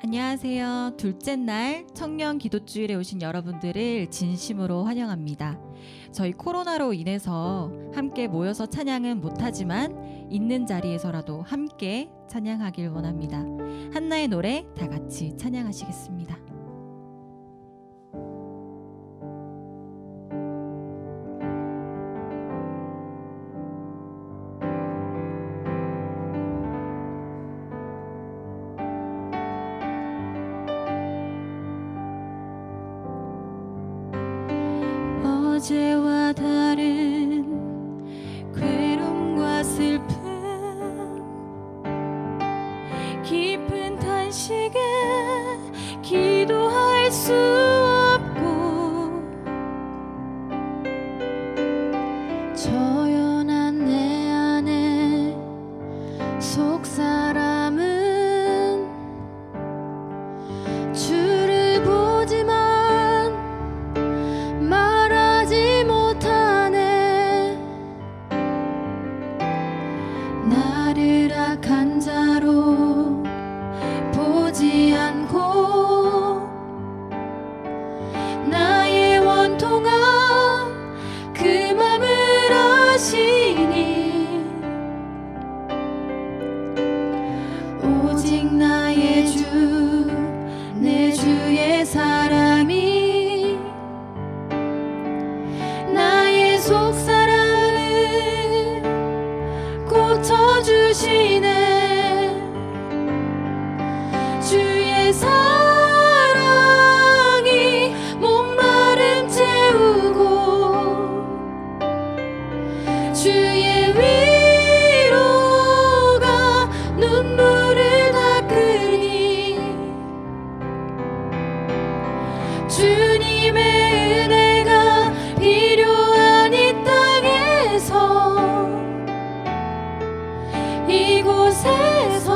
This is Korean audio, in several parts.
안녕하세요. 둘째 날 청년 기도주일에 오신 여러분들을 진심으로 환영합니다. 저희 코로나로 인해서 함께 모여서 찬양은 못하지만 있는 자리에서라도 함께 찬양하길 원합니다. 한나의 노래 다 같이 찬양하시겠습니다. 어제와 다른 괴로움과 슬픔 깊은 탄식에 기도할 수 없고 저연한 내 안에 속사람은 주를 보지만 말하지 못하네. 나를 악한 자로 보지 않고 나의 원통함 그 맘을 아시니 오직 나의 주 내 주의 사랑이 나의 속사람을 고쳐주시네. 주의 사랑이 목마름 채우고 주의 위로가 눈물을 닦으니 주님의 은혜가 필요한 이 땅에서 이곳에서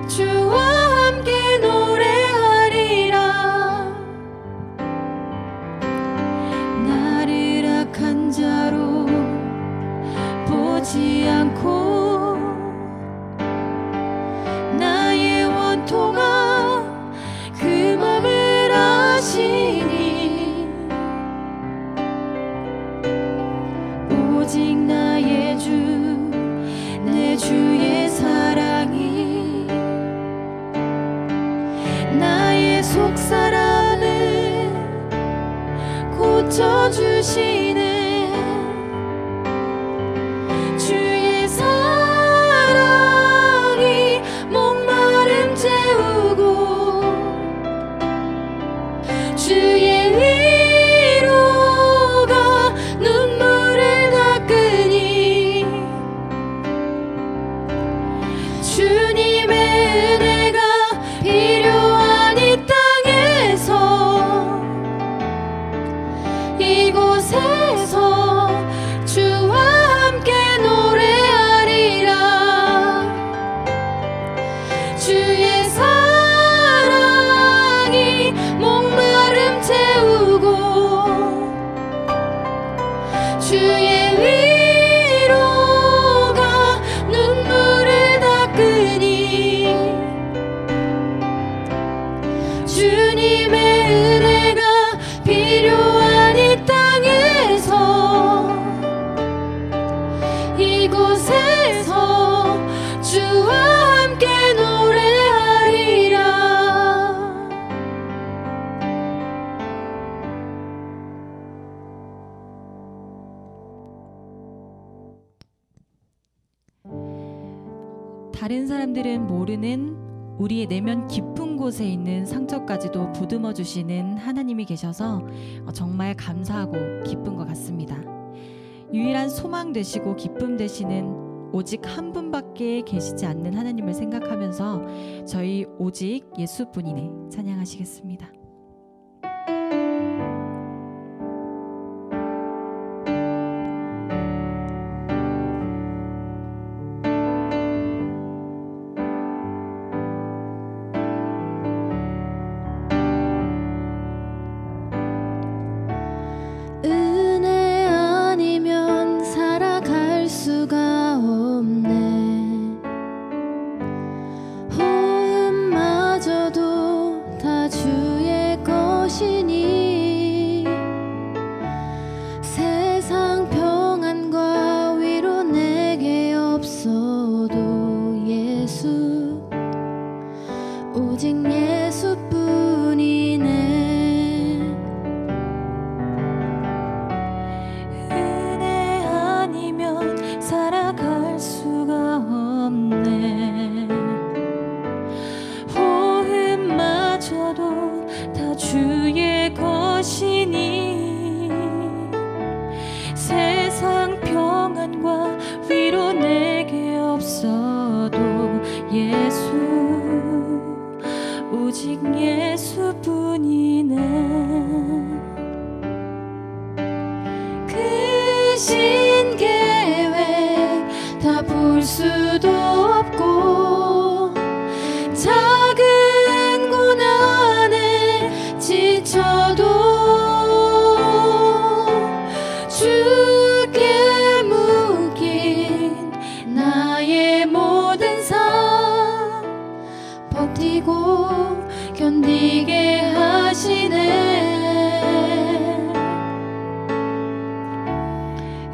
주와 함께 노래하리라. 나를 악한 자로 보지 않고 나의 원통함 그 맘을 아시니 오직 나의 주 내 주의 사랑이 나의 속사람을 고쳐주시네. 주의 사랑이 목마름 채우고 주의 위로가 눈물을 닦으니 주님의 은혜가 필요한 이 땅에서 이곳에서 주와 함께 노래하리라. 주의 사랑이 목마름 채우고 주의 위로가 눈물을 닦으니 주님의 은혜가 필요한 이 땅에서 이곳에서 주와 함께 노래하리라. 다른 사람들은 모르는 우리의 내면 깊은 곳에 있는 상처까지도 보듬어 주시는 하나님이 계셔서 정말 감사하고 기쁜 것 같습니다. 유일한 소망 되시고 기쁨 되시는 오직 한 분밖에 계시지 않는 하나님을 생각하면서 저희 오직 예수뿐이네 찬양하시겠습니다. 은혜 아니면 살아갈 수가 없네. 호흡마저도 예수 오직 예수뿐이네. 은혜 아니면 살아갈 수가 없네. 호흡마저도 다 주의 것이니 세상 평안과 위로 내게 없어도 예수 오직 예수뿐이네. 크신 계획 다 볼 수도 없고 작은 고난에 지쳐도 주께 묶인 나의 모든 삶 버티고 견디게 하시네.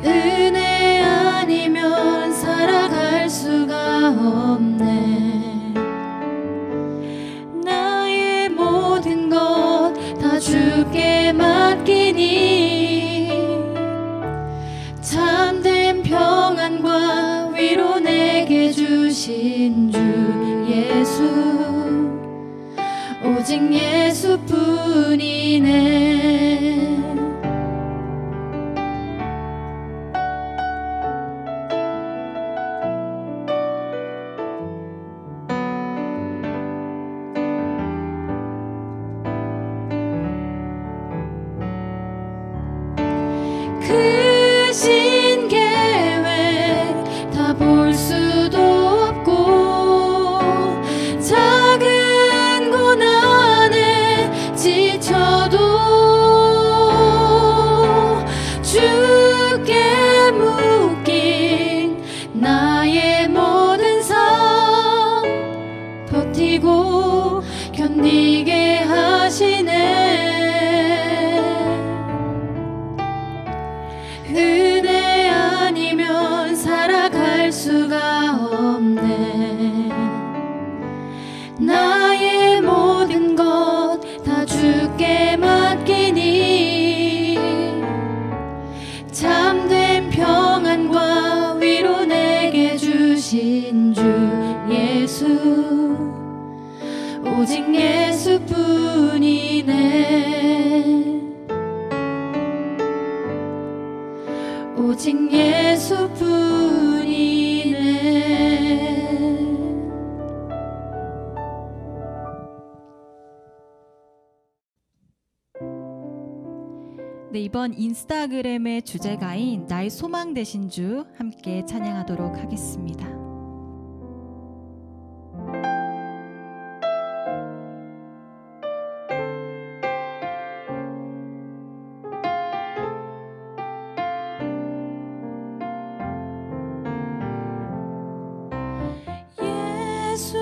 은혜 아니면 살아갈 수가 없네. 나의 모든 것 다 주께 맡기니 참된 평안과 위로 내게 주신 주 예수 오직 예수뿐이네. 크신 계획 다 볼 수도 없고 작은 고난에 지쳐도 주께 묶인 나의 모든 삶 버티고 견디게 하시네. 은혜 아니면 살아갈 수가 없네. 나의 모든 것 다 주께 맡기니 참된 평안과 위로 내게 주신 주 예수 오직 예수뿐이네. 오직 예수뿐이네. 네, 이번 인스타그램의 주제가인 나의 소망 되신 주 함께 찬양하도록 하겠습니다. 예수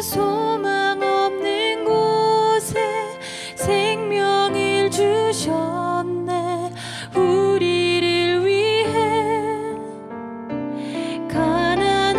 소망 없는 곳에 생명을 주셨네. 우리를 위해 가난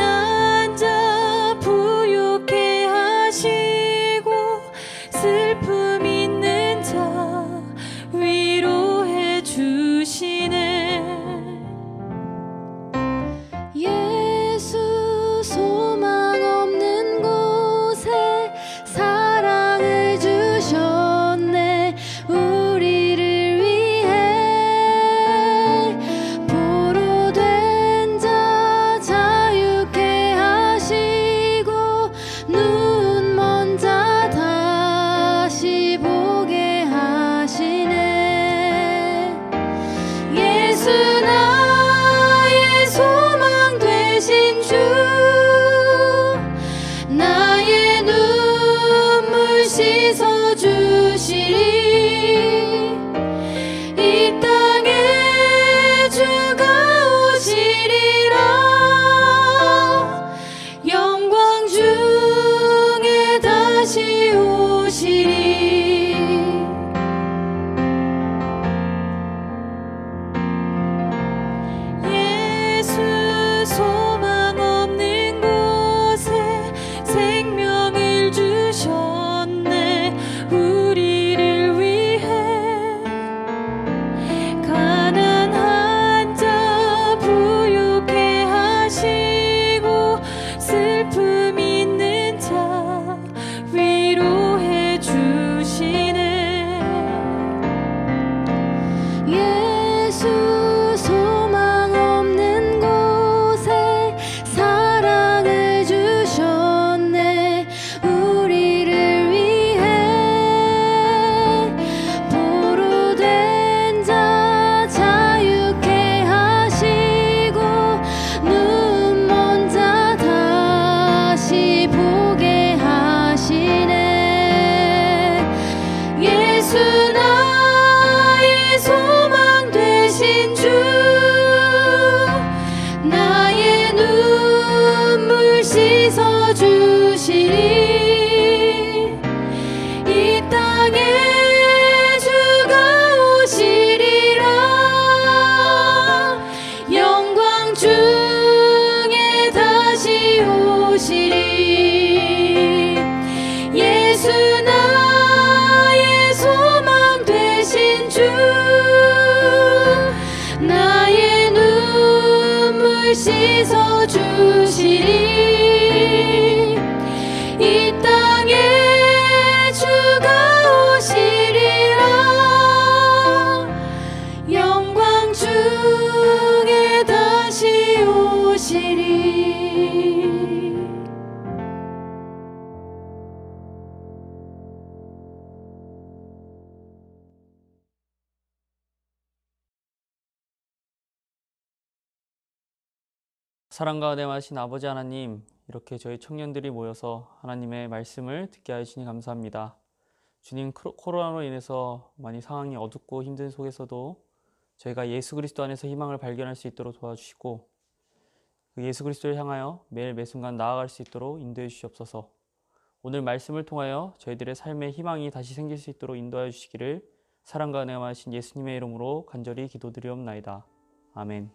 사랑과 은혜하신 아버지 하나님, 이렇게 저희 청년들이 모여서 하나님의 말씀을 듣게 하시니 감사합니다. 주님, 코로나로 인해서 많이 상황이 어둡고 힘든 속에서도 저희가 예수 그리스도 안에서 희망을 발견할 수 있도록 도와주시고, 그 예수 그리스도를 향하여 매일 매순간 나아갈 수 있도록 인도해 주시옵소서. 오늘 말씀을 통하여 저희들의 삶에 희망이 다시 생길 수 있도록 인도하여 주시기를 사랑과 은혜하신 예수님의 이름으로 간절히 기도드리옵나이다. 아멘.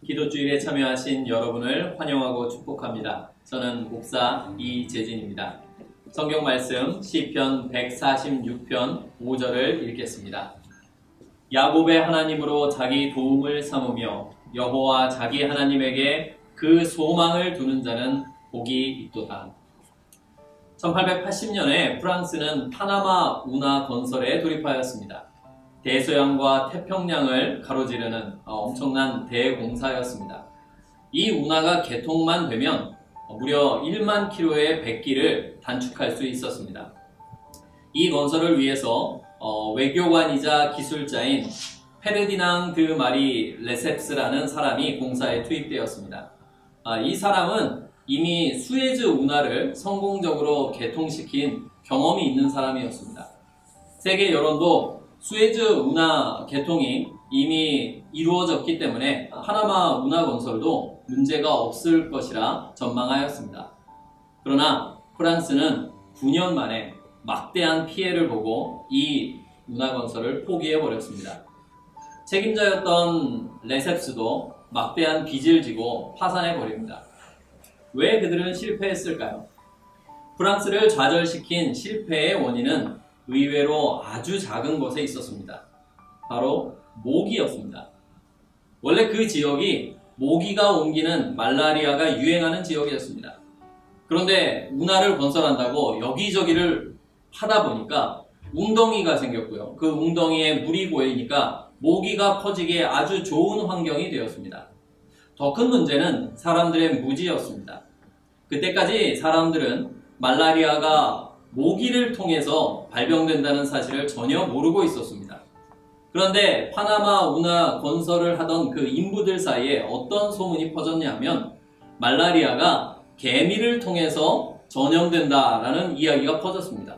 기도주일에 참여하신 여러분을 환영하고 축복합니다. 저는 목사 이재진입니다. 성경 말씀 시편 146편 5절을 읽겠습니다. 야곱의 하나님으로 자기 도움을 삼으며 여호와 자기 하나님에게 그 소망을 두는 자는 복이 있도다. 1880년에 프랑스는 파나마 운하 건설에 돌입하였습니다. 대서양과 태평양을 가로지르는 엄청난 대공사였습니다. 이 운하가 개통만 되면 무려 1만 킬로의 백기를 단축할 수 있었습니다. 이 건설을 위해서 외교관이자 기술자인 페르디낭드 마리 레셉스라는 사람이 공사에 투입되었습니다. 이 사람은 이미 수에즈 운하를 성공적으로 개통시킨 경험이 있는 사람이었습니다. 세계 여론도 수에즈 운하 개통이 이미 이루어졌기 때문에 파나마 운하 건설도 문제가 없을 것이라 전망하였습니다. 그러나 프랑스는 9년 만에 막대한 피해를 보고 이 운하 건설을 포기해버렸습니다. 책임자였던 레셉스도 막대한 빚을 지고 파산해버립니다. 왜 그들은 실패했을까요? 프랑스를 좌절시킨 실패의 원인은 의외로 아주 작은 곳에 있었습니다. 바로 모기였습니다. 원래 그 지역이 모기가 옮기는 말라리아가 유행하는 지역이었습니다. 그런데 운하를 건설한다고 여기저기를 하다 보니까 웅덩이가 생겼고요. 그 웅덩이에 물이 고이니까 모기가 퍼지기에 아주 좋은 환경이 되었습니다. 더 큰 문제는 사람들의 무지였습니다. 그때까지 사람들은 말라리아가 모기를 통해서 발병된다는 사실을 전혀 모르고 있었습니다. 그런데 파나마 운하 건설을 하던 그 인부들 사이에 어떤 소문이 퍼졌냐면 말라리아가 개미를 통해서 전염된다라는 이야기가 퍼졌습니다.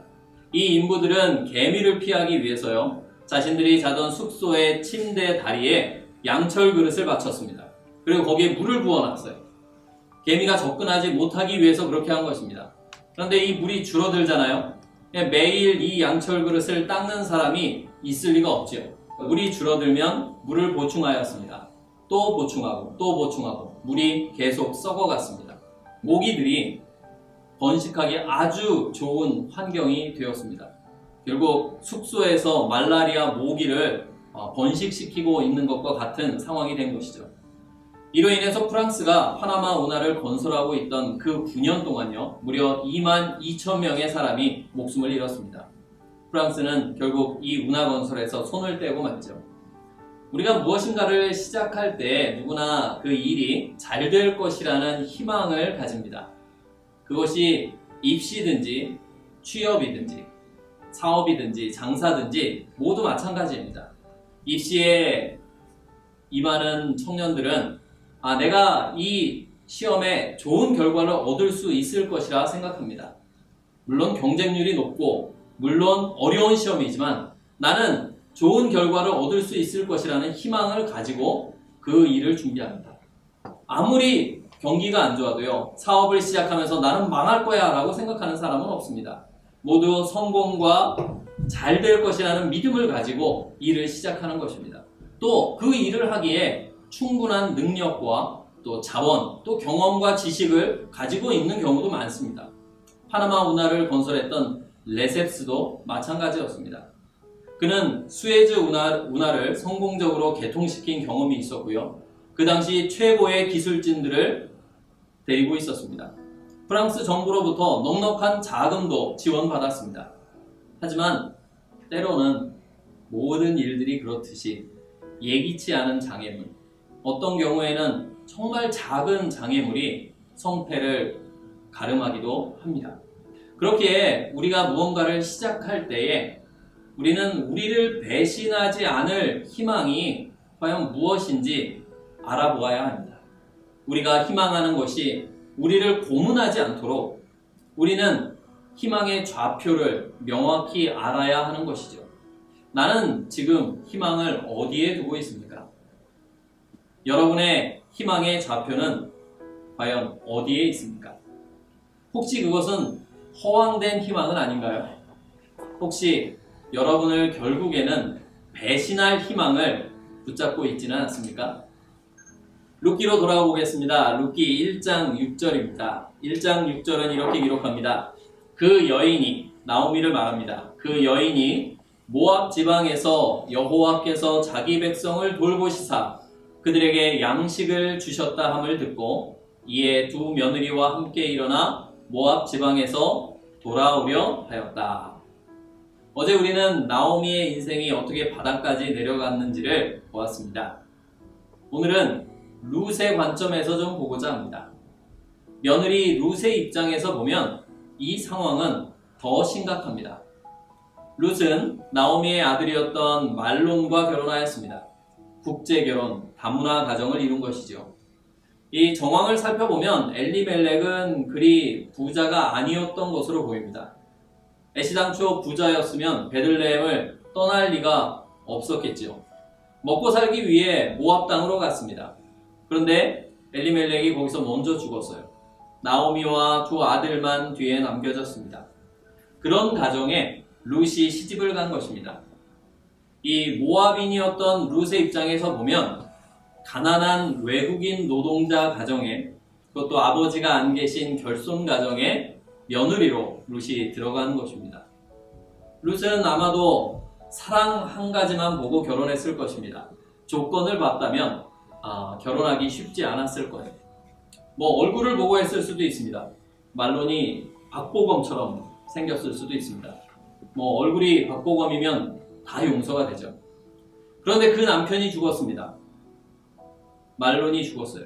이 인부들은 개미를 피하기 위해서요, 자신들이 자던 숙소의 침대 다리에 양철 그릇을 받쳤습니다. 그리고 거기에 물을 부어놨어요. 개미가 접근하지 못하기 위해서 그렇게 한 것입니다. 그런데 이 물이 줄어들잖아요. 매일 이 양철 그릇을 닦는 사람이 있을 리가 없죠. 물이 줄어들면 물을 보충하였습니다. 또 보충하고 또 보충하고 물이 계속 썩어갔습니다. 모기들이 번식하기 아주 좋은 환경이 되었습니다. 결국 숙소에서 말라리아 모기를 번식시키고 있는 것과 같은 상황이 된 것이죠. 이로 인해서 프랑스가 파나마 운하를 건설하고 있던 그 9년 동안요, 무려 2만 2천 명의 사람이 목숨을 잃었습니다. 프랑스는 결국 이 운하 건설에서 손을 떼고 말죠. 우리가 무엇인가를 시작할 때 누구나 그 일이 잘 될 것이라는 희망을 가집니다. 그것이 입시든지 취업이든지 사업이든지 장사든지 모두 마찬가지입니다. 입시에 임하는 청년들은 내가 이 시험에 좋은 결과를 얻을 수 있을 것이라 생각합니다. 물론 경쟁률이 높고 물론 어려운 시험이지만 나는 좋은 결과를 얻을 수 있을 것이라는 희망을 가지고 그 일을 준비합니다. 아무리 경기가 안 좋아도요, 사업을 시작하면서 나는 망할 거야 라고 생각하는 사람은 없습니다. 모두 성공과 잘 될 것이라는 믿음을 가지고 일을 시작하는 것입니다. 또 그 일을 하기에 충분한 능력과 또 자원, 또 경험과 지식을 가지고 있는 경우도 많습니다. 파나마 운하를 건설했던 레셉스도 마찬가지였습니다. 그는 수에즈 운하를 성공적으로 개통시킨 경험이 있었고요. 그 당시 최고의 기술진들을 데리고 있었습니다. 프랑스 정부로부터 넉넉한 자금도 지원받았습니다. 하지만 때로는 모든 일들이 그렇듯이 예기치 않은 장애물, 어떤 경우에는 정말 작은 장애물이 성패를 가름하기도 합니다. 그렇기에 우리가 무언가를 시작할 때에 우리는 우리를 배신하지 않을 희망이 과연 무엇인지 알아보아야 합니다. 우리가 희망하는 것이 우리를 고문하지 않도록 우리는 희망의 좌표를 명확히 알아야 하는 것이죠. 나는 지금 희망을 어디에 두고 있습니까? 여러분의 희망의 좌표는 과연 어디에 있습니까? 혹시 그것은 허황된 희망은 아닌가요? 혹시 여러분을 결국에는 배신할 희망을 붙잡고 있지는 않습니까? 룻기로 돌아가 보겠습니다. 룻기 1장 6절입니다. 1장 6절은 이렇게 기록합니다. 그 여인이, 나오미를 말합니다. 그 여인이 모압 지방에서 여호와께서 자기 백성을 돌보시사 그들에게 양식을 주셨다 함을 듣고 이에 두 며느리와 함께 일어나 모압 지방에서 돌아오려 하였다. 어제 우리는 나오미의 인생이 어떻게 바닥까지 내려갔는지를 보았습니다. 오늘은 룻의 관점에서 좀 보고자 합니다. 며느리 룻의 입장에서 보면 이 상황은 더 심각합니다. 룻은 나오미의 아들이었던 말론과 결혼하였습니다. 국제결혼, 다문화 가정을 이룬 것이죠. 이 정황을 살펴보면 엘리멜렉은 그리 부자가 아니었던 것으로 보입니다. 애시당초 부자였으면 베들레헴을 떠날 리가 없었겠지요. 먹고 살기 위해 모압 땅으로 갔습니다. 그런데 엘리멜렉이 거기서 먼저 죽었어요. 나오미와 두 아들만 뒤에 남겨졌습니다. 그런 가정에 룻이 시집을 간 것입니다. 이 모압인이었던 룻의 입장에서 보면 가난한 외국인 노동자 가정에, 그것도 아버지가 안 계신 결손 가정에 며느리로 룻이 들어간 것입니다. 룻은 아마도 사랑 한 가지만 보고 결혼했을 것입니다. 조건을 봤다면 결혼하기 쉽지 않았을 거예요. 얼굴을 보고 했을 수도 있습니다. 말론이 박보검처럼 생겼을 수도 있습니다. 얼굴이 박보검이면 다 용서가 되죠. 그런데 그 남편이 죽었습니다. 말론이 죽었어요.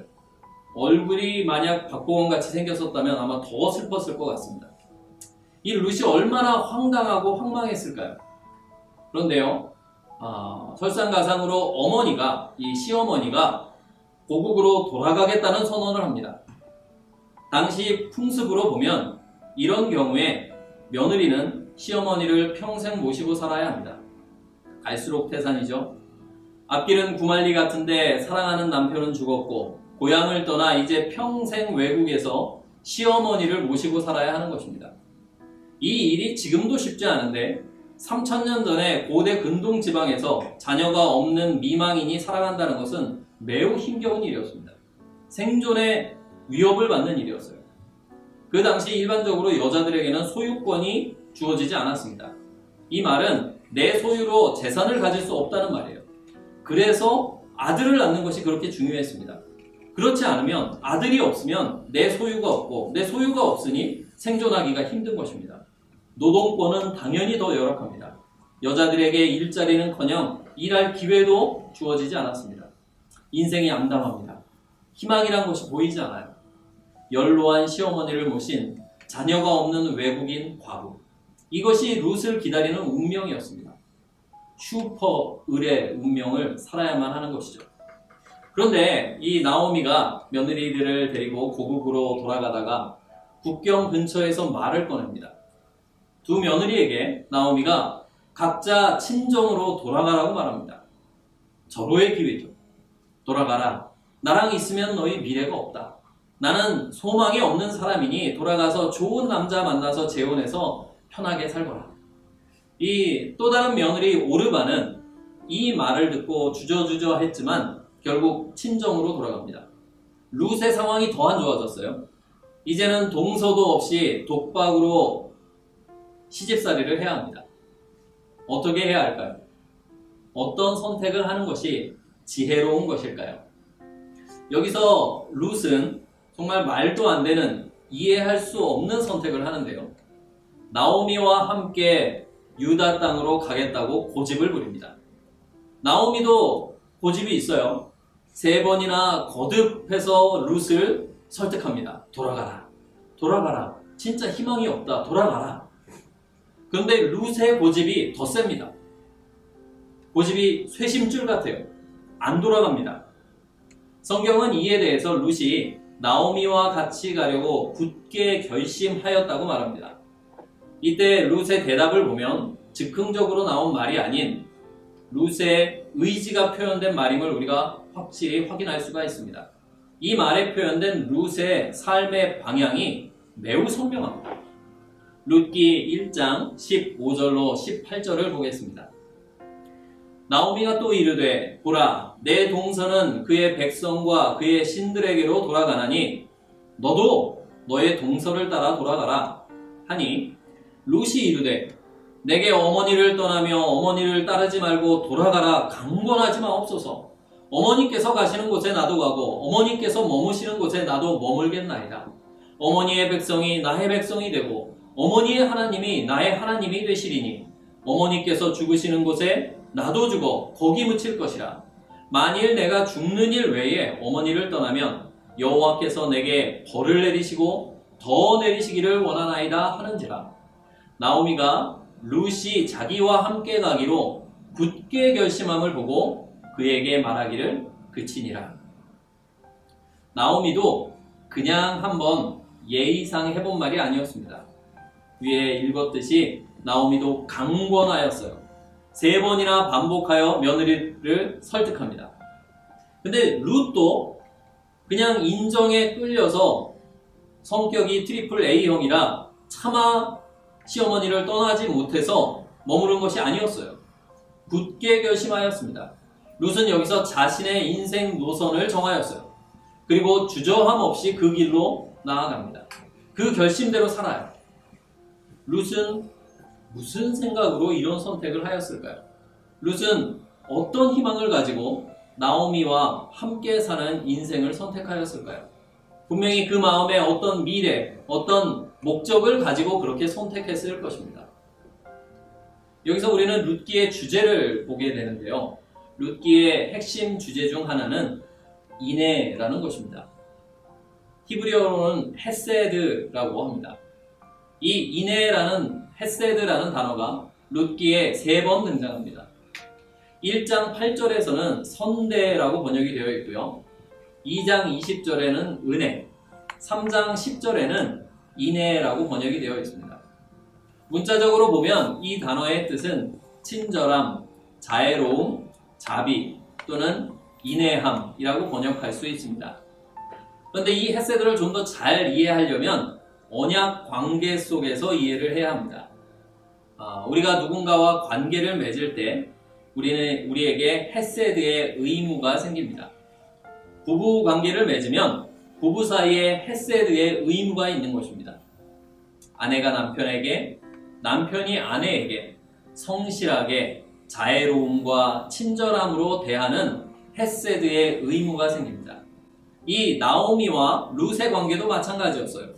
얼굴이 만약 박보검같이 생겼었다면 아마 더 슬펐을 것 같습니다. 이 룻이 얼마나 황당하고 황망했을까요? 그런데요, 설상가상으로 어머니가, 이 시어머니가 고국으로 돌아가겠다는 선언을 합니다. 당시 풍습으로 보면 이런 경우에 며느리는 시어머니를 평생 모시고 살아야 합니다. 갈수록 태산이죠. 앞길은 구말리 같은데 사랑하는 남편은 죽었고 고향을 떠나 이제 평생 외국에서 시어머니를 모시고 살아야 하는 것입니다. 이 일이 지금도 쉽지 않은데 3000년 전에 고대 근동 지방에서 자녀가 없는 미망인이 살아간다는 것은 매우 힘겨운 일이었습니다. 생존의 위협을 받는 일이었어요. 그 당시 일반적으로 여자들에게는 소유권이 주어지지 않았습니다. 이 말은 내 소유로 재산을 가질 수 없다는 말이에요. 그래서 아들을 낳는 것이 그렇게 중요했습니다. 그렇지 않으면 아들이 없으면 내 소유가 없고 내 소유가 없으니 생존하기가 힘든 것입니다. 노동권은 당연히 더 열악합니다. 여자들에게 일자리는커녕 일할 기회도 주어지지 않았습니다. 인생이 암담합니다. 희망이란 것이 보이지 않아요. 연로한 시어머니를 모신 자녀가 없는 외국인 과부. 이것이 룻을 기다리는 운명이었습니다. 슈퍼 을의 운명을 살아야만 하는 것이죠. 그런데 이 나오미가 며느리들을 데리고 고국으로 돌아가다가 국경 근처에서 말을 꺼냅니다. 두 며느리에게 나오미가 각자 친정으로 돌아가라고 말합니다. 절호의 기회죠. 돌아가라. 나랑 있으면 너희 미래가 없다. 나는 소망이 없는 사람이니 돌아가서 좋은 남자 만나서 재혼해서 편하게 살거라. 이 또 다른 며느리 오르바는 이 말을 듣고 주저주저 했지만 결국 친정으로 돌아갑니다. 룻의 상황이 더 안 좋아졌어요. 이제는 동서도 없이 독박으로 시집살이를 해야 합니다. 어떻게 해야 할까요? 어떤 선택을 하는 것이 지혜로운 것일까요? 여기서 룻은 정말 말도 안 되는, 이해할 수 없는 선택을 하는데요. 나오미와 함께 유다 땅으로 가겠다고 고집을 부립니다. 나오미도 고집이 있어요. 3번이나 거듭해서 룻을 설득합니다. 돌아가라. 돌아가라. 진짜 희망이 없다. 돌아가라. 그런데 룻의 고집이 더 셉니다. 고집이 쇠심줄 같아요. 안 돌아갑니다. 성경은 이에 대해서 룻이 나오미와 같이 가려고 굳게 결심하였다고 말합니다. 이때 룻의 대답을 보면 즉흥적으로 나온 말이 아닌 룻의 의지가 표현된 말임을 우리가 확실히 확인할 수가 있습니다. 이 말에 표현된 룻의 삶의 방향이 매우 선명합니다. 룻기 1장 15절로 18절을 보겠습니다. 나오미가 또 이르되 보라 내 동서는 그의 백성과 그의 신들에게로 돌아가나니 너도 너의 동서를 따라 돌아가라 하니 룻이 이르되 내게 어머니를 떠나며 어머니를 따르지 말고 돌아가라 강권하지 마옵소서. 어머니께서 가시는 곳에 나도 가고 어머니께서 머무시는 곳에 나도 머물겠나이다. 어머니의 백성이 나의 백성이 되고 어머니의 하나님이 나의 하나님이 되시리니 어머니께서 죽으시는 곳에 나도 죽어 거기 묻힐 것이라. 만일 내가 죽는 일 외에 어머니를 떠나면 여호와께서 내게 벌을 내리시고 더 내리시기를 원하나이다 하는지라. 나오미가 룻이 자기와 함께 가기로 굳게 결심함을 보고 그에게 말하기를 그치니라. 나오미도 그냥 한번 예의상 해본 말이 아니었습니다. 위에 읽었듯이 나오미도 강권하였어요. 3번이나 반복하여 며느리를 설득합니다. 근데 룻도 그냥 인정에 끌려서 성격이 트리플 A형이라 차마 시어머니를 떠나지 못해서 머무른 것이 아니었어요. 굳게 결심하였습니다. 룻은 여기서 자신의 인생 노선을 정하였어요. 그리고 주저함 없이 그 길로 나아갑니다. 그 결심대로 살아요. 룻은 무슨 생각으로 이런 선택을 하였을까요? 룻은 어떤 희망을 가지고 나오미와 함께 사는 인생을 선택하였을까요? 분명히 그 마음에 어떤 미래, 어떤 목적을 가지고 그렇게 선택했을 것입니다. 여기서 우리는 룻기의 주제를 보게 되는데요. 룻기의 핵심 주제 중 하나는 인애라는 것입니다. 히브리어로는 헤세드라고 합니다. 이 인애라는 헤세드라는 단어가 룻기에 3번 등장합니다. 1장 8절에서는 선대라고 번역이 되어 있고요. 2장 20절에는 은혜, 3장 10절에는 인애라고 번역이 되어 있습니다. 문자적으로 보면 이 단어의 뜻은 친절함, 자애로움, 자비 또는 인애함이라고 번역할 수 있습니다. 그런데 이 헤세드를 좀 더 잘 이해하려면 언약 관계 속에서 이해를 해야 합니다. 우리가 누군가와 관계를 맺을 때 우리에게 헤세드의 의무가 생깁니다. 부부 관계를 맺으면 부부 사이에 헤세드의 의무가 있는 것입니다. 아내가 남편에게, 남편이 아내에게 성실하게 자애로움과 친절함으로 대하는 헤세드의 의무가 생깁니다. 이 나오미와 룻의 관계도 마찬가지였어요.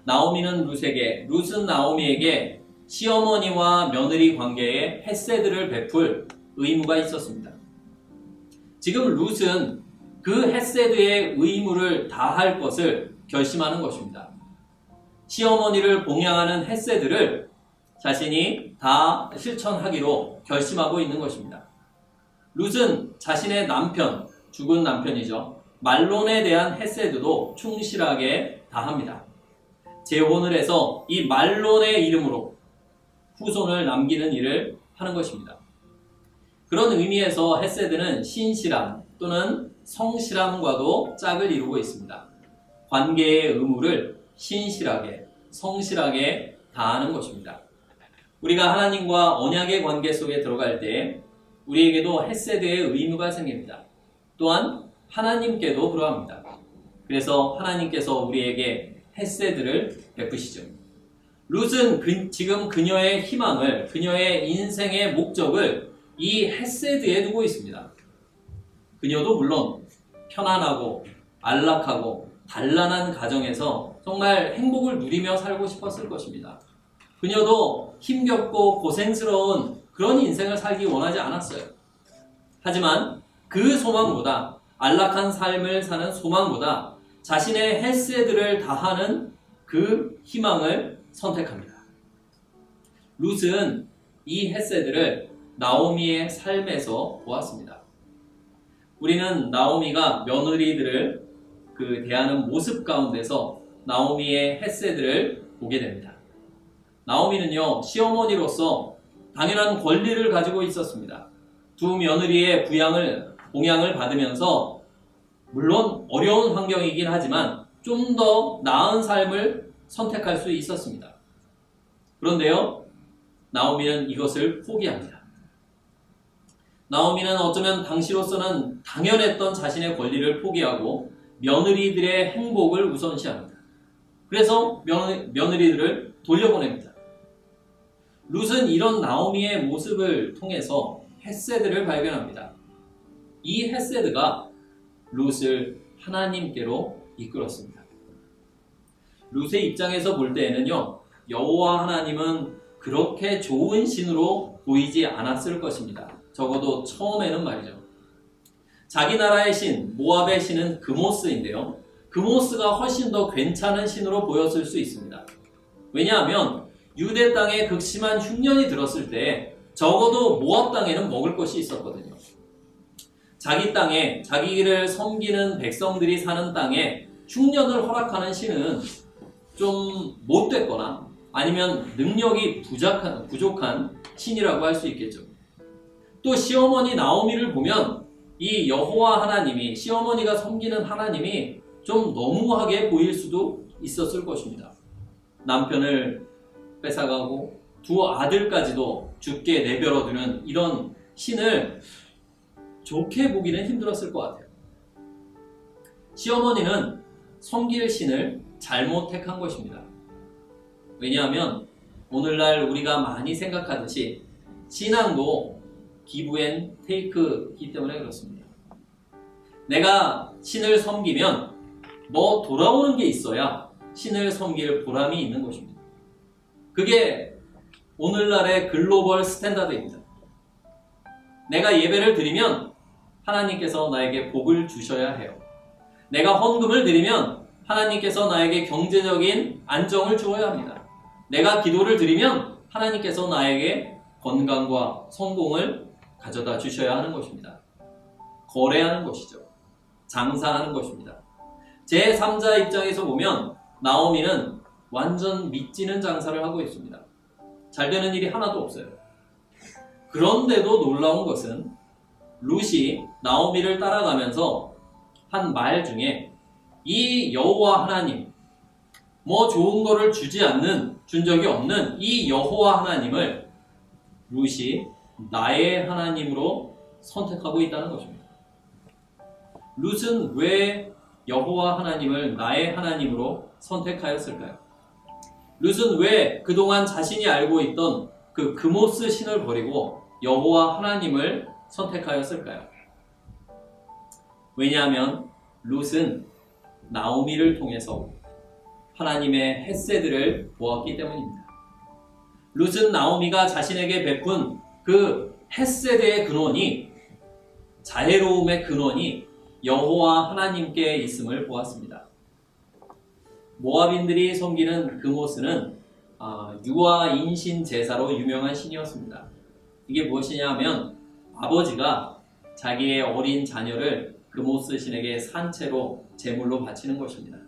나오미는 룻에게, 룻은 나오미에게 시어머니와 며느리 관계에 헤세드를 베풀 의무가 있었습니다. 지금 룻은 그 헤세드의 의무를 다할 것을 결심하는 것입니다. 시어머니를 봉양하는 헤세드를 자신이 다 실천하기로 결심하고 있는 것입니다. 룻은 자신의 남편, 죽은 남편이죠. 말론에 대한 헤세드도 충실하게 다합니다. 재혼을 해서 이 말론의 이름으로 후손을 남기는 일을 하는 것입니다. 그런 의미에서 헤세드는 신실함 또는 성실함과도 짝을 이루고 있습니다. 관계의 의무를 신실하게, 성실하게 다하는 것입니다. 우리가 하나님과 언약의 관계 속에 들어갈 때 우리에게도 헤세드의 의무가 생깁니다. 또한 하나님께도 그러합니다. 그래서 하나님께서 우리에게 헤세드를 베푸시죠. 룻은 지금 그녀의 희망을, 그녀의 인생의 목적을 이 헤세드에 두고 있습니다. 그녀도 물론 편안하고 안락하고 단란한 가정에서 정말 행복을 누리며 살고 싶었을 것입니다. 그녀도 힘겹고 고생스러운 그런 인생을 살기 원하지 않았어요. 하지만 그 소망보다, 안락한 삶을 사는 소망보다 자신의 헤세드를 다하는 그 희망을 선택합니다. 룻은 이 헤세드를 나오미의 삶에서 보았습니다. 우리는 나오미가 며느리들을 대하는 모습 가운데서 나오미의 헤세드를 보게 됩니다. 나오미는요, 시어머니로서 당연한 권리를 가지고 있었습니다. 두 며느리의 봉양을 받으면서 물론 어려운 환경이긴 하지만 좀 더 나은 삶을 선택할 수 있었습니다. 그런데요, 나오미는 이것을 포기합니다. 나오미는 어쩌면 당시로서는 당연했던 자신의 권리를 포기하고 며느리들의 행복을 우선시합니다. 그래서 며느리들을 돌려보냅니다. 룻은 이런 나오미의 모습을 통해서 헤세드를 발견합니다. 이 헤세드가 룻을 하나님께로 이끌었습니다. 룻의 입장에서 볼 때에는요, 여호와 하나님은 그렇게 좋은 신으로 보이지 않았을 것입니다. 적어도 처음에는 말이죠. 자기 나라의 신, 모압의 신은 그모스인데요. 그모스가 훨씬 더 괜찮은 신으로 보였을 수 있습니다. 왜냐하면 유대 땅에 극심한 흉년이 들었을 때 적어도 모압 땅에는 먹을 것이 있었거든요. 자기 땅에 자기를 섬기는 백성들이 사는 땅에 흉년을 허락하는 신은 좀 못됐거나 아니면 능력이 부족한 신이라고 할 수 있겠죠. 또 시어머니 나오미를 보면 이 여호와 하나님이, 시어머니가 섬기는 하나님이 좀 너무하게 보일 수도 있었을 것입니다. 남편을 뺏어가고 두 아들까지도 죽게 내버려두는 이런 신을 좋게 보기는 힘들었을 것 같아요. 시어머니는 섬길 신을 잘못 택한 것입니다. 왜냐하면 오늘날 우리가 많이 생각하듯이 신앙도 기브 앤 테이크이기 때문에 그렇습니다. 내가 신을 섬기면 뭐 돌아오는 게 있어야 신을 섬길 보람이 있는 것입니다. 그게 오늘날의 글로벌 스탠다드입니다. 내가 예배를 드리면 하나님께서 나에게 복을 주셔야 해요. 내가 헌금을 드리면 하나님께서 나에게 경제적인 안정을 주어야 합니다. 내가 기도를 드리면 하나님께서 나에게 건강과 성공을 가져다 주셔야 하는 것입니다. 거래하는 것이죠. 장사하는 것입니다. 제3자 입장에서 보면 나오미는 완전 믿지는 장사를 하고 있습니다. 잘 되는 일이 하나도 없어요. 그런데도 놀라운 것은 룻이 나오미를 따라가면서 한 말 중에 이 여호와 하나님, 뭐 좋은 거를 준 적이 없는 이 여호와 하나님을 룻이 나의 하나님으로 선택하고 있다는 것입니다. 룻은 왜 여호와 하나님을 나의 하나님으로 선택하였을까요? 룻은 왜 그동안 자신이 알고 있던 그 그모스 신을 버리고 여호와 하나님을 선택하였을까요? 왜냐하면 룻은 나오미를 통해서 하나님의 헤세드를 보았기 때문입니다. 룻은 나오미가 자신에게 베푼 그 헤세드의 근원이, 자애로움의 근원이 여호와 하나님께 있음을 보았습니다. 모압인들이 섬기는 그모스는 유아 인신 제사로 유명한 신이었습니다. 이게 무엇이냐 하면 아버지가 자기의 어린 자녀를 그모스 신에게 산채로 제물로 바치는 것입니다.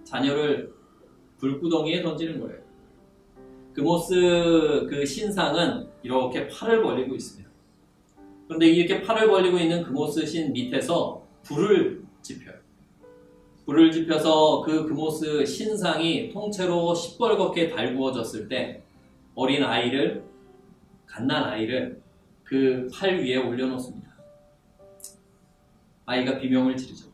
자녀를 불구덩이에 던지는 거예요. 그모스 그 신상은 이렇게 팔을 벌리고 있습니다. 그런데 이렇게 팔을 벌리고 있는 그모스 신 밑에서 불을 지펴요. 불을 지펴서 그 그모스 신상이 통째로 시뻘겋게 달구어졌을 때 어린 아이를, 갓난 아이를 그 팔 위에 올려놓습니다. 아이가 비명을 지르죠.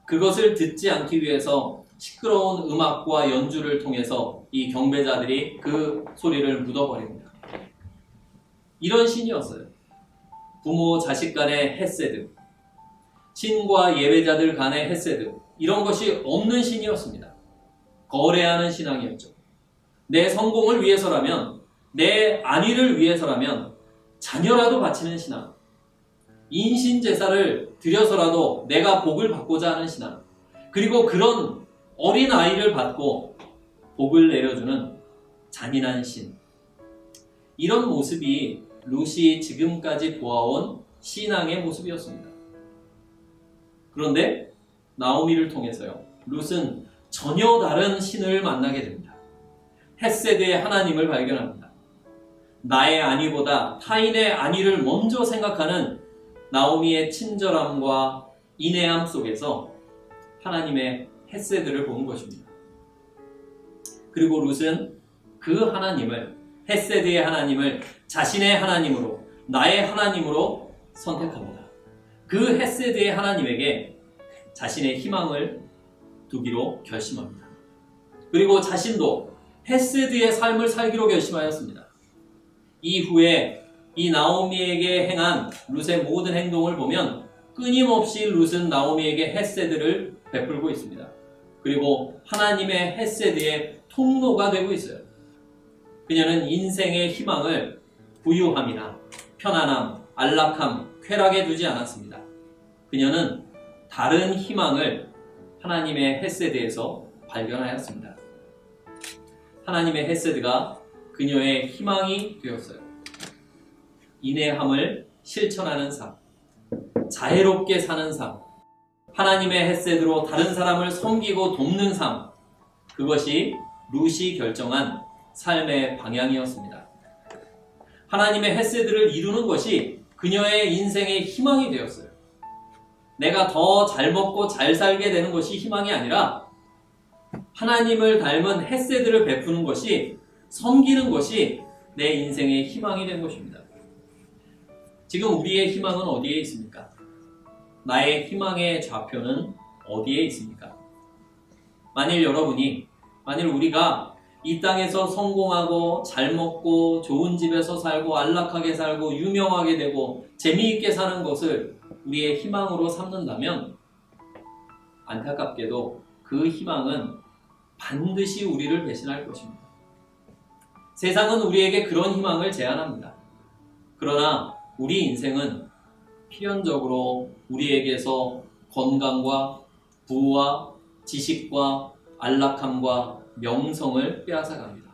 그것을 듣지 않기 위해서 시끄러운 음악과 연주를 통해서 이 경배자들이 그 소리를 묻어버립니다. 이런 신이었어요. 부모 자식 간의 헤세드, 신과 예배자들 간의 헤세드, 이런 것이 없는 신이었습니다. 거래하는 신앙이었죠. 내 성공을 위해서라면, 내 안위를 위해서라면 자녀라도 바치는 신앙, 인신제사를 드려서라도 내가 복을 받고자 하는 신앙, 그리고 그런 어린 아이를 받고 복을 내려주는 잔인한 신, 이런 모습이 룻이 지금까지 보아온 신앙의 모습이었습니다. 그런데 나오미를 통해서요, 룻은 전혀 다른 신을 만나게 됩니다. 헷세드의 하나님을 발견합니다. 나의 안위보다 타인의 안위를 먼저 생각하는 나오미의 친절함과 인내함 속에서 하나님의 헷세드를 보는 것입니다. 그리고 룻은 그 하나님을, 헷세드의 하나님을 자신의 하나님으로, 나의 하나님으로 선택합니다. 그 헷세드의 하나님에게 자신의 희망을 두기로 결심합니다. 그리고 자신도 헷세드의 삶을 살기로 결심하였습니다. 이후에 이 나오미에게 행한 룻의 모든 행동을 보면 끊임없이 룻은 나오미에게 헷세드를 베풀고 있습니다. 그리고 하나님의 헷세드의 통로가 되고 있어요. 그녀는 인생의 희망을 부유함이나 편안함, 안락함, 쾌락에 두지 않았습니다. 그녀는 다른 희망을 하나님의 헷세드에서 발견하였습니다. 하나님의 헷세드가 그녀의 희망이 되었어요. 인내함을 실천하는 삶, 자애롭게 사는 삶, 하나님의 헷세드로 다른 사람을 섬기고 돕는 삶, 그것이 룻이 결정한 삶의 방향이었습니다. 하나님의 헷세드를 이루는 것이 그녀의 인생의 희망이 되었어요. 내가 더 잘 먹고 잘 살게 되는 것이 희망이 아니라 하나님을 닮은 헷세드를 베푸는 것이, 섬기는 것이 내 인생의 희망이 된 것입니다. 지금 우리의 희망은 어디에 있습니까? 나의 희망의 좌표는 어디에 있습니까? 만일 우리가 이 땅에서 성공하고 잘 먹고 좋은 집에서 살고 안락하게 살고 유명하게 되고 재미있게 사는 것을 우리의 희망으로 삼는다면 안타깝게도 그 희망은 반드시 우리를 배신할 것입니다. 세상은 우리에게 그런 희망을 제안합니다. 그러나 우리 인생은 필연적으로 우리에게서 건강과 부와 지식과 안락함과 명성을 빼앗아갑니다.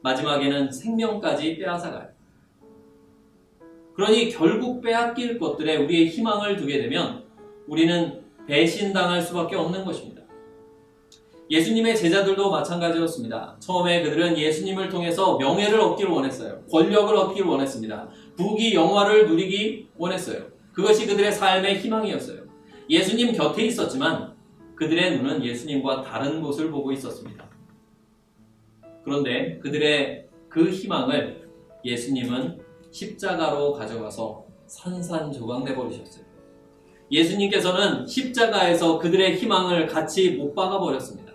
마지막에는 생명까지 빼앗아가요. 그러니 결국 빼앗길 것들에 우리의 희망을 두게 되면 우리는 배신당할 수밖에 없는 것입니다. 예수님의 제자들도 마찬가지였습니다. 처음에 그들은 예수님을 통해서 명예를 얻기를 원했어요. 권력을 얻기를 원했습니다. 부귀 영화를 누리기 원했어요. 그것이 그들의 삶의 희망이었어요. 예수님 곁에 있었지만 그들의 눈은 예수님과 다른 곳을 보고 있었습니다. 그런데 그들의 그 희망을 예수님은 십자가로 가져가서 산산조각 내버리셨어요. 예수님께서는 십자가에서 그들의 희망을 같이 못 박아버렸습니다.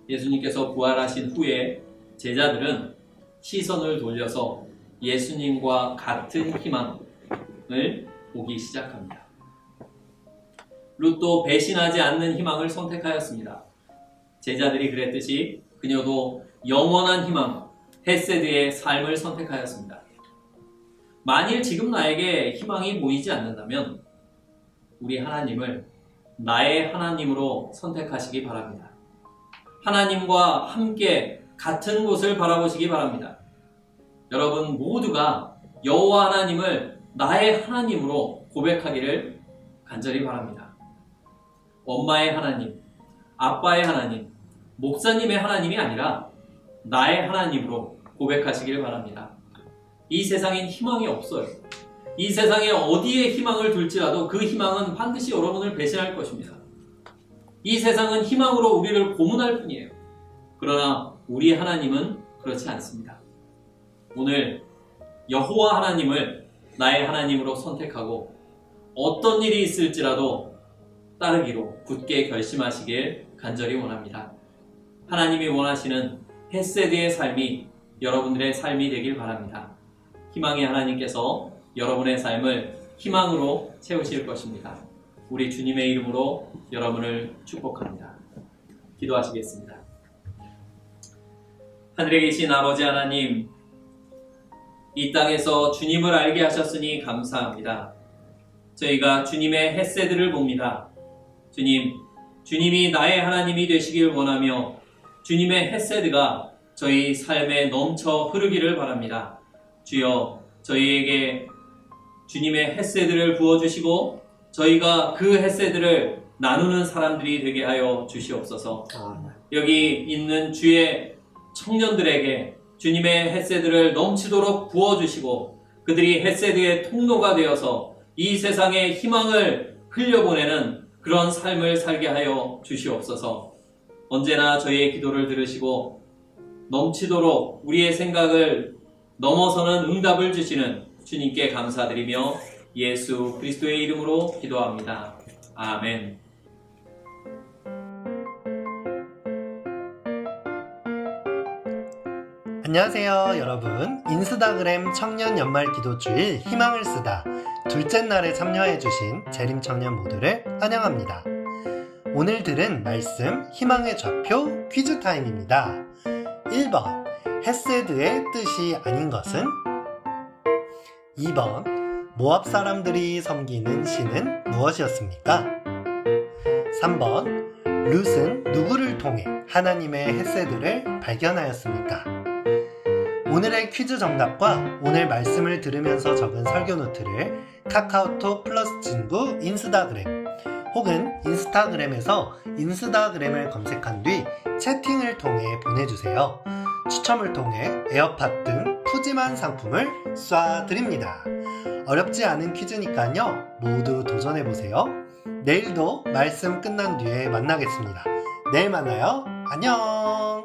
예수님께서 부활하신 후에 제자들은 시선을 돌려서 예수님과 같은 희망을 보기 시작합니다. 룻도 배신하지 않는 희망을 선택하였습니다. 제자들이 그랬듯이 그녀도 영원한 희망, 헷세드의 삶을 선택하였습니다. 만일 지금 나에게 희망이 보이지 않는다면 우리 하나님을 나의 하나님으로 선택하시기 바랍니다. 하나님과 함께 같은 곳을 바라보시기 바랍니다. 여러분 모두가 여호와 하나님을 나의 하나님으로 고백하기를 간절히 바랍니다. 엄마의 하나님, 아빠의 하나님, 목사님의 하나님이 아니라 나의 하나님으로 고백하시길 바랍니다. 이 세상엔 희망이 없어요. 이 세상에 어디에 희망을 둘지라도 그 희망은 반드시 여러분을 배신할 것입니다. 이 세상은 희망으로 우리를 고문할 뿐이에요. 그러나 우리 하나님은 그렇지 않습니다. 오늘 여호와 하나님을 나의 하나님으로 선택하고 어떤 일이 있을지라도 따르기로 굳게 결심하시길 간절히 원합니다. 하나님이 원하시는 헷세드의 삶이 여러분들의 삶이 되길 바랍니다. 희망의 하나님께서 여러분의 삶을 희망으로 채우실 것입니다. 우리 주님의 이름으로 여러분을 축복합니다. 기도하시겠습니다. 하늘에 계신 아버지 하나님, 이 땅에서 주님을 알게 하셨으니 감사합니다. 저희가 주님의 헷세드를 봅니다. 주님이 나의 하나님이 되시길 원하며 주님의 헷세드가 저희 삶에 넘쳐 흐르기를 바랍니다. 주여, 저희에게 주님의 헷세드를 부어주시고 저희가 그 헤세드를 나누는 사람들이 되게 하여 주시옵소서. 여기 있는 주의 청년들에게 주님의 헤세드를 넘치도록 부어주시고 그들이 헤세드의 통로가 되어서 이 세상에 희망을 흘려보내는 그런 삶을 살게 하여 주시옵소서. 언제나 저희의 기도를 들으시고 넘치도록 우리의 생각을 넘어서는 응답을 주시는 주님께 감사드리며 예수 그리스도의 이름으로 기도합니다. 아멘. 안녕하세요 여러분. 인스타그램 청년 연말 기도주일 희망을 쓰다 둘째 날에 참여해주신 재림 청년 모두를 환영합니다. 오늘 들은 말씀 희망의 좌표 퀴즈 타임입니다. 1번 헤세드의 뜻이 아닌 것은? 2번 모압 사람들이 섬기는 신은 무엇이었습니까? 3번 룻은 누구를 통해 하나님의 헤세드를 발견하였습니까? 오늘의 퀴즈 정답과 오늘 말씀을 들으면서 적은 설교 노트를 카카오톡 플러스 친구 인스타그램 혹은 인스타그램에서 인스타그램을 검색한 뒤 채팅을 통해 보내주세요. 추첨을 통해 에어팟 등 푸짐한 상품을 쏴드립니다. 어렵지 않은 퀴즈니까요. 모두 도전해보세요. 내일도 말씀 끝난 뒤에 만나겠습니다. 내일 만나요. 안녕.